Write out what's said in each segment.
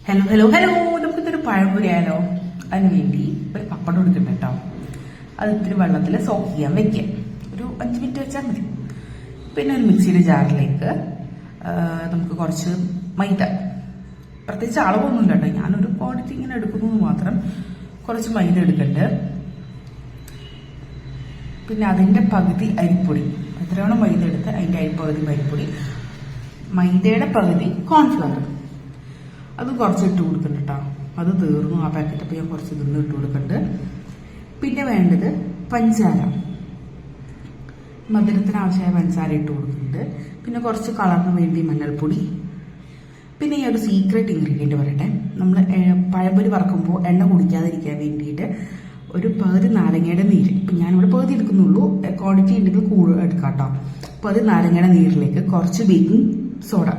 Hello hello hello നമുക്കിതൊരു പഴംപൊരി ആയാലോ? അതിന് വേണ്ടി ഒരു പപ്പടം എടുക്കണം കേട്ടോ. അത് ഇത്തിരി വെള്ളത്തിൽ സോക്ക് ചെയ്യാൻ വെക്കുക. ഒരു 5 മിനിറ്റ് വെച്ചാൽ മതി. പിന്നെ ഒരു മിക്സിയുടെ ജാറിലേക്ക് നമുക്ക് കുറച്ച് മൈദ, പ്രത്യേകിച്ച് അളവൊന്നുമില്ല കേട്ടോ, ഞാനൊരു ക്വാണ്ടിറ്റി ഇങ്ങനെ എടുക്കുന്നത് മാത്രം. കുറച്ച് മൈദ എടുക്കണ്ട്. പിന്നെ അതിൻ്റെ പകുതി അരിപ്പൊടി, എത്രയാണോ മൈദ എടുത്ത് അതിൻ്റെ പകുതി അരിപ്പൊടി, മൈദയുടെ പകുതി കോൺഫ്ലവർ, അത് കുറച്ച് ഇട്ട് കൊടുക്കുന്നുണ്ട് കേട്ടോ. അത് തീർന്നു ആ പാക്കറ്റ്, അപ്പോൾ ഞാൻ കുറച്ച് ഇതൊന്നും ഇട്ട് കൊടുക്കുന്നുണ്ട്. പിന്നെ വേണ്ടത് പഞ്ചസാര, മധുരത്തിന് ആവശ്യമായ പഞ്ചസാര ഇട്ട് കൊടുക്കുന്നുണ്ട്. പിന്നെ കുറച്ച് കളറിന് വേണ്ടി മഞ്ഞൾപ്പൊടി. പിന്നെ ഈ ഒരു സീക്രട്ട് ഇൻഗ്രീഡിയൻറ്റ് പറയട്ടെ, നമ്മൾ പഴംപൊരി വറക്കുമ്പോൾ എണ്ണ കുടിക്കാതിരിക്കാൻ വേണ്ടിയിട്ട് ഒരു പകുതി നാരങ്ങയുടെ നീര്, ഇപ്പം ഞാനിവിടെ പകുതി എടുക്കുന്നുള്ളൂ, ക്വാണ്ടിറ്റി ഉണ്ടെങ്കിൽ കൂടുതൽ എടുക്കാം കേട്ടോ. പകുതി നാരങ്ങയുടെ നീരിലേക്ക് കുറച്ച് ബേക്കിംഗ് സോഡ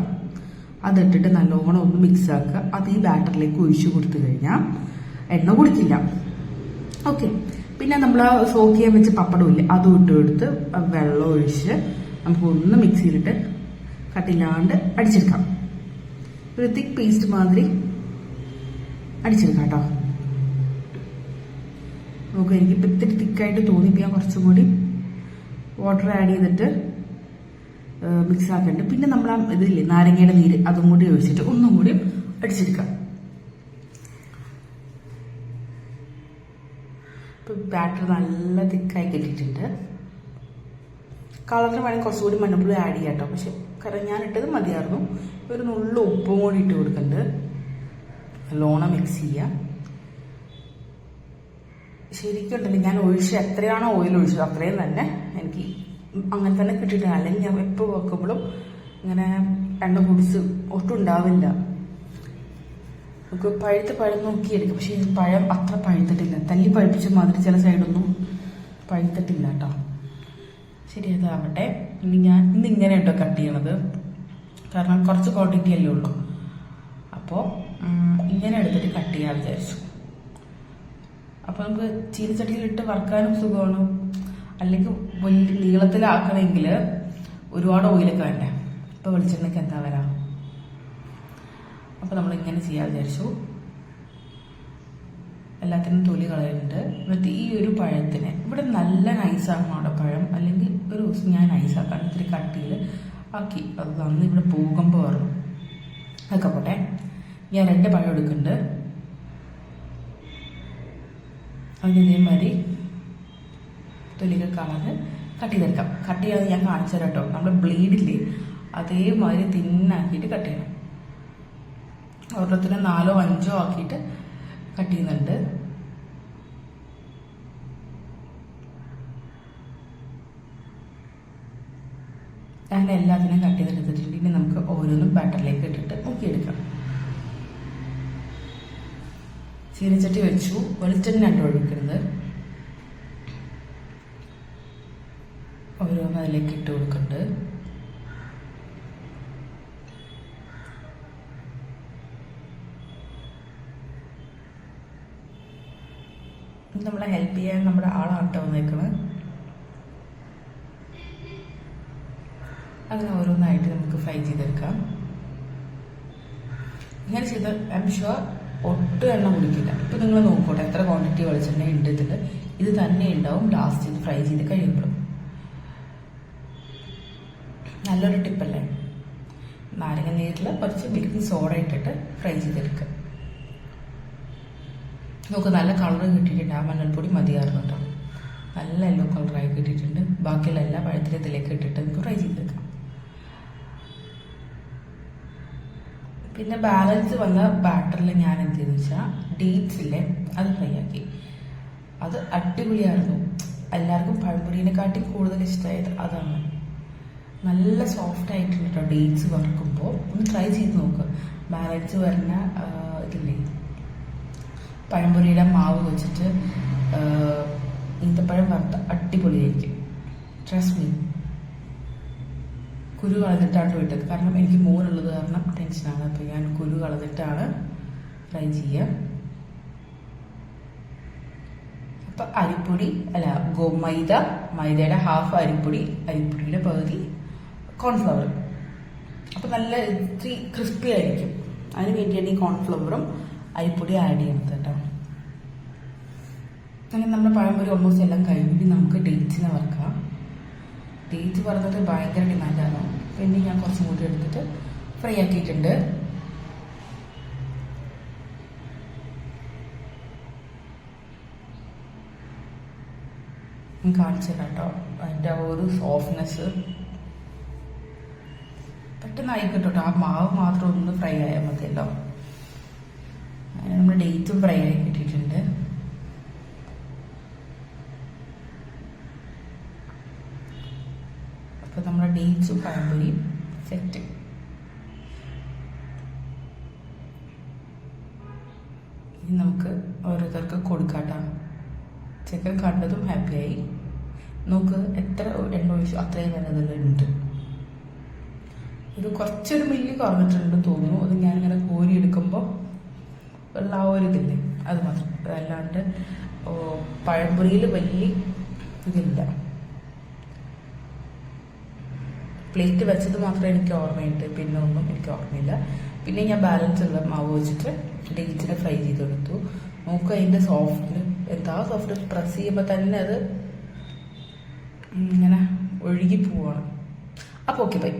അതിട്ടിട്ട് നല്ലോണം ഒന്ന് മിക്സ് ആക്കുക. അത് ഈ ബാറ്ററിലേക്ക് ഒഴിച്ചു കൊടുത്തു കഴിഞ്ഞാൽ എണ്ണ കുടിക്കില്ല. ഓക്കെ. പിന്നെ നമ്മൾ സോക്ക് ചെയ്യാൻ വെച്ച പപ്പടമില്ലേ, അതും ഇട്ട് എടുത്ത് വെള്ളം ഒഴിച്ച് നമുക്ക് ഒന്ന് മിക്സിയിലിട്ട് കട്ടില്ലാണ്ട് അടിച്ചെടുക്കാം. ഒരു തിക്ക് പേസ്റ്റ് മാതിരി അടിച്ചെടുക്കാം കേട്ടോ. നമുക്ക് എനിക്കിപ്പോൾ ഇത്തിരി തിക്കായിട്ട് തോന്നിപ്പോൾ ഞാൻ കുറച്ചും കൂടി വാട്ടർ ആഡ് ചെയ്തിട്ട് മിക്സ് ആക്കണ്ട്. പിന്നെ നമ്മൾ ആ ഇതില്ലേ നാരങ്ങയുടെ നീര്, അതും കൂടി ഒഴിച്ചിട്ട് ഒന്നും കൂടി അടിച്ചെടുക്കാം. ഇപ്പം ബാറ്റർ നല്ല തിക്കായി കിട്ടിയിട്ടുണ്ട്. കളറിന് വേണമെങ്കിൽ കുറച്ചുകൂടി മഞ്ഞപ്പൊടി ആഡ് ചെയ്യാം കേട്ടോ, പക്ഷെ കാരണം ഞാൻ ഇട്ടത് മതിയായിരുന്നു. ഒരു നുള്ള ഉപ്പും കൂടി ഇട്ട് കൊടുക്കുന്നുണ്ട്. നല്ലോണം മിക്സ് ചെയ്യാം. ശരിക്കും ഉണ്ടല്ലോ, ഞാൻ ഒഴിച്ച് എത്രയാണോ ഓയിൽ ഒഴിച്ചത് അത്രയും തന്നെ എനിക്ക് അങ്ങനെ തന്നെ കിട്ടിയിട്ടില്ല. അല്ലെങ്കിൽ ഞാൻ എപ്പോൾ വെക്കുമ്പോഴും ഇങ്ങനെ എണ്ണ കുടിച്ച് ഒട്ടും ഉണ്ടാവില്ല. നമുക്ക് പഴുത്ത പഴം നോക്കിയെടുക്കും, പക്ഷെ പഴം അത്ര പഴുത്തിട്ടില്ല. തല്ലി പഴുപ്പിച്ച മാതിരി ചില സൈഡൊന്നും പഴുത്തിട്ടില്ല കേട്ടോ. ശരി, അതാവട്ടെ. ഇനി ഞാൻ ഇന്നിങ്ങനെ കേട്ടോ കട്ട് ചെയ്യണത്, കാരണം കുറച്ച് ക്വാണ്ടിറ്റി അല്ലേ ഉള്ളൂ. അപ്പോൾ ഇങ്ങനെ എടുത്തിട്ട് കട്ട് ചെയ്യാൻ വിചാരിച്ചു. അപ്പോൾ നമുക്ക് ചീനച്ചട്ടിയിലിട്ട് വറുക്കാനും സുഖമാണ്. അല്ലെങ്കിൽ വലിയ നീളത്തിലാക്കണമെങ്കിൽ ഒരുപാട് ഓയിലൊക്കെ വേണ്ടേ. ഇപ്പോൾ വെളിച്ചെണ്ണയ്ക്ക് എന്താ വരാം. അപ്പോൾ നമ്മളിങ്ങനെ ചെയ്യാൻ വിചാരിച്ചു. എല്ലാത്തിനും തൊലി കളയുന്നുണ്ട്. എന്നിട്ട് ഈ ഒരു പഴത്തിന് ഇവിടെ നല്ല നൈസാക്കണം അവിടെ പഴം, അല്ലെങ്കിൽ ഒരു ദിവസം ഞാൻ നൈസാക്കാൻ ഇത്തിരി കട്ടിയിൽ ആക്കി അത് തന്ന് ഇവിടെ പോകുമ്പോൾ വരും. അതൊക്കെ പോട്ടെ. ഞാൻ 2 പഴം എടുക്കുന്നുണ്ട്. അതിനേമാതിരി തൊലികൾ കളഞ്ഞ് കട്ട് ചെയ്തെടുക്കാം. കട്ട് ചെയ്യാതെ ഞാൻ കാണിച്ചു തരാം കേട്ടോ. നമ്മൾ ബ്ലേഡിൽ അതേമാതിരി തിന്നാക്കിയിട്ട് കട്ട് ചെയ്യണം. ഓരോരുത്തരും 4ഓ 5ഓ ആക്കിയിട്ട് കട്ട് ചെയ്യുന്നുണ്ട്. അങ്ങനെ എല്ലാത്തിനും കട്ട് ചെയ്തെടുത്തിട്ടുണ്ട്. ഇനി നമുക്ക് ഓരോന്നും ബാറ്ററിലേക്ക് ഇട്ടിട്ട് മുക്കിയെടുക്കാം. ചീനച്ചട്ടി വെച്ചു. വെളിച്ചെണ്ണ ഒഴിക്കുന്നത്. ഓരോന്ന് അതിലേക്ക് ഇട്ട് കൊടുക്കുന്നുണ്ട്. നമ്മളെ ഹെൽപ്പ് ചെയ്യാൻ നമ്മുടെ ആളാട്ടോ വന്നേക്കണത്. അങ്ങനെ ഓരോന്നായിട്ട് നമുക്ക് ഫ്രൈ ചെയ്തെടുക്കാം. ഇങ്ങനെ ചെയ്ത് ഐ എം ഷുവർ ഒട്ടും എണ്ണ കുടിക്കില്ല. ഇപ്പം നിങ്ങൾ നോക്കട്ടെ എത്ര ക്വാണ്ടിറ്റി വെളിച്ചെണ്ണ ഉണ്ട് ഇതിൽ. ഇത് തന്നെ ഉണ്ടാവും ലാസ്റ്റ് ഇത് ഫ്രൈ ചെയ്ത് കഴിയുമ്പോഴും. നല്ലൊരു ടിപ്പല്ലേ. നാരങ്ങ നീരിൽ കുറച്ച് ബേക്കിംഗ് സോഡ ഇട്ടിട്ട് ഫ്രൈ ചെയ്തെടുക്കുക. നമുക്ക് നല്ല കളർ കിട്ടിയിട്ടുണ്ട്. ആ മഞ്ഞൾപ്പൊടി മതിയായിരുന്നു കേട്ടോ. നല്ല യെല്ലോ കളറായി കിട്ടിയിട്ടുണ്ട്. ബാക്കിയുള്ള എല്ലാ പഴത്തിലേക്ക് ഇട്ടിട്ട് നമുക്ക് ഫ്രൈ ചെയ്തെടുക്കാം. പിന്നെ ബാലൻസ് വന്ന ബാറ്ററിൽ ഞാൻ എന്ത് ചെയ്തെന്ന് വെച്ചാൽ ഡേറ്റ്സില്ലേ അത് ഫ്രൈ ആക്കി. അത് അടിപൊളിയായിരുന്നു. എല്ലാവർക്കും പഴംപൊരിനെക്കാട്ടി കൂടുതൽ ഇഷ്ടമായത് അതാണ്. നല്ല സോഫ്റ്റ് ആയിട്ടുണ്ട് കേട്ടോ. ഡേറ്റ്സ് വറുക്കുമ്പോൾ ഒന്ന് ട്രൈ ചെയ്ത് നോക്കുക. ബാലൻസ് വരുന്ന ഇതില്ലേ പഴംപൊരിയുടെ മാവ് വെച്ചിട്ട് ഈന്തപ്പഴം വറുത്ത അടിപൊളിയായിരിക്കും. Trust me. കുരു കളഞ്ഞിട്ടാണ് വിട്ടത്, കാരണം എനിക്ക് മോനുള്ളത് കാരണം ടെൻഷനാണ്. അപ്പോൾ ഞാൻ കുരു കളഞ്ഞിട്ടാണ് ഫ്രൈ ചെയ്യുക. അപ്പം അരിപ്പൊടി മൈദയുടെ ഹാഫ് അരിപ്പൊടി, അരിപ്പൊടിയുടെ പകുതി കോൺഫ്ലവർ. അപ്പം നല്ല ഇത്തിരി ക്രിസ്പി ആയിരിക്കും. അതിന് വേണ്ടിയാണ് ഈ കോൺഫ്ലവറും അരിപ്പൊടി ആഡ് ചെയ്യുന്നത് കേട്ടോ. അങ്ങനെ നമ്മുടെ പഴംപൊരി ഓൾമോസ്റ്റ് എല്ലാം കഴിഞ്ഞിട്ട് നമുക്ക് ഡേറ്റ്സിനെ വറുക്കാം. ഡേറ്റ്സ് വറുത്തിട്ട് ഭയങ്കര ഡിമാൻഡാണ്. പിന്നെ ഞാൻ കുറച്ചും കൂടി എടുത്തിട്ട് ഫ്രൈ ആക്കിയിട്ടുണ്ട്. കാണിച്ചു തരാം കേട്ടോ അതിൻ്റെ ഒരു സോഫ്റ്റ്നെസ്. പെട്ടെന്നായി കിട്ടും ആ മാവ് മാത്രം ഒന്ന് ഫ്രൈ ആയാൽ മതിയല്ലോ. അങ്ങനെ നമ്മൾ ഡേറ്റും ഫ്രൈ ആയി കിട്ടിയിട്ടുണ്ട്. അപ്പോൾ നമ്മുടെ ഡേറ്റ്സും പഴംപൊരിയും സെറ്റ്. ഇനി നമുക്ക് ഓരോരുത്തർക്ക് കൊടുക്കാട്ടോ. ചിക്കൻ കണ്ടതും ഹാപ്പിയായി. നോക്ക് എത്ര എണ്ണ ഒഴിച്ചു അത്രയും നല്ലതുണ്ട്. ഇത് കുറച്ചൊരു മില്ലി കുറഞ്ഞിട്ടുണ്ടെന്ന് തോന്നുന്നു. അത് ഞാനിങ്ങനെ കോരി എടുക്കുമ്പോൾ ഉള്ള ആ ഒരു ഇതില്ലേ അത് മാത്രം. അല്ലാണ്ട് പഴംപൊരിയിൽ വലിയ ഇതില്ല. പ്ലേറ്റ് വെച്ചത് മാത്രമേ എനിക്ക് ഓർമ്മയുണ്ട്, പിന്നെ ഒന്നും എനിക്ക് ഓർമ്മയില്ല. പിന്നെ ഞാൻ ബാലൻസ് ഉള്ള മാവ് വെച്ചിട്ട് ഡേറ്റ്സിനെ ഫ്രൈ ചെയ്തെടുത്തു. നോക്കുക അതിൻ്റെ സോഫ്റ്റ്, എന്താ സോഫ്റ്റ്, പ്രസ് ചെയ്യുമ്പോൾ തന്നെ അത് ഇങ്ങനെ ഒഴുകി പോവാണ്. അപ്പോൾ ഓക്കെ ബൈ.